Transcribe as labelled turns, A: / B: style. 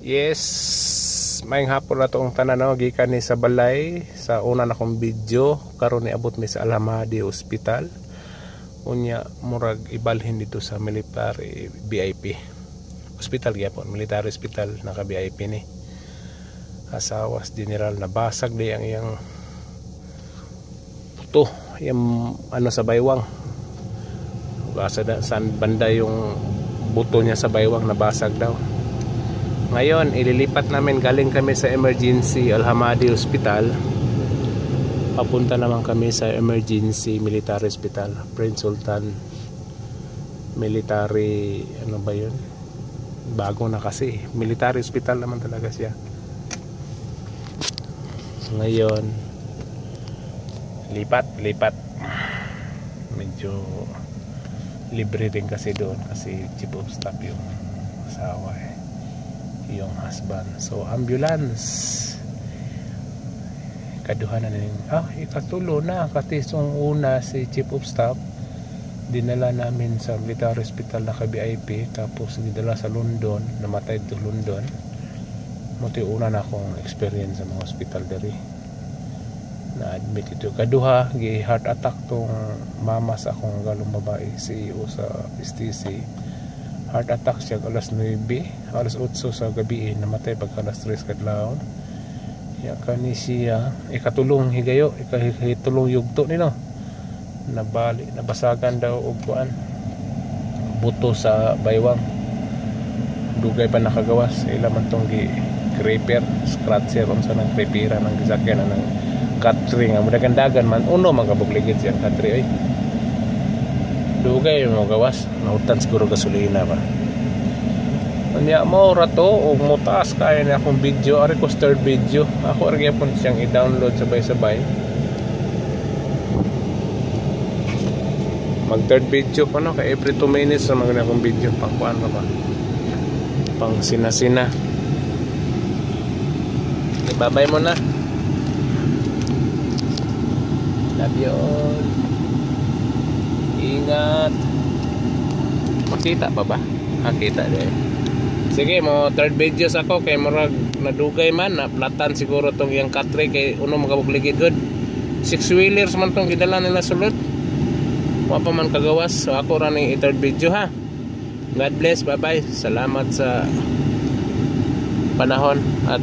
A: Yes, maayong hapon na itong tanan gikan ni sa balay sa una na kong video karon ni abot mi sa Alhamadi Hospital. Unya murag ibalhin dito sa military VIP hospital gyapon, military hospital naka VIP ni. Asawas general na basag di ang iyang puto, yung ano sa baywang. Saan banda yung buto niya sa baywang nabasag daw. Ngayon, ililipat namin, galing kami sa emergency Alhamadi Hospital. Papunta naman kami sa emergency military hospital, Prince Sultan Military, ano ba yun? Bago na kasi, military hospital naman talaga siya. Ngayon, lipat. Medyo libre din kasi doon kasi chief of staff yung asawa yung husband. So ambulance kaduhanan na ikatulo na katisong una si chief of staff dinala namin sa military hospital na ka VIP, tapos dinala sa London, namatay to London. Muti una na akong experience sa mga hospital diri na admit ito. Kaduha gi heart attack tong mama sa akong galong babae, CEO sa STC. Heart attack siya alas 9, alas 8 sa gabi, namatay pagka alas 3 kadlaw. Ya kani siya ikatulong higayo, ikatulong yugto nino. Nabasagan daw og kuan buto sa baywang. Dugay pa nakagawas, ila man tong gi-repair, scratcher unsa nang repairan ng gisakyan ng catering nga mudagan-dagan man uno magabugligid siya katri ay dugay mo gawas nautan siguro gasolina ba nya mo rato og mutaas kaya na akong video ari ko third video ako ari gyapon siyang i-download sabay-sabay mag third video pa no kay every 2 minutes na magana akong video pang kuan ka ba pang sina-sina. Babay mo na. Love you all. Ingat. Makita pa ba? Kita din. Sige mo third videos ako kay murag nadugay man naplatan siguro tong yang katre kay uno magabugligid good. 6 wheelers man tong gidala nila sulod. Wa pa man kagawas. So ako ra ning third video ha. God bless. Bye bye. Salamat sa panahon at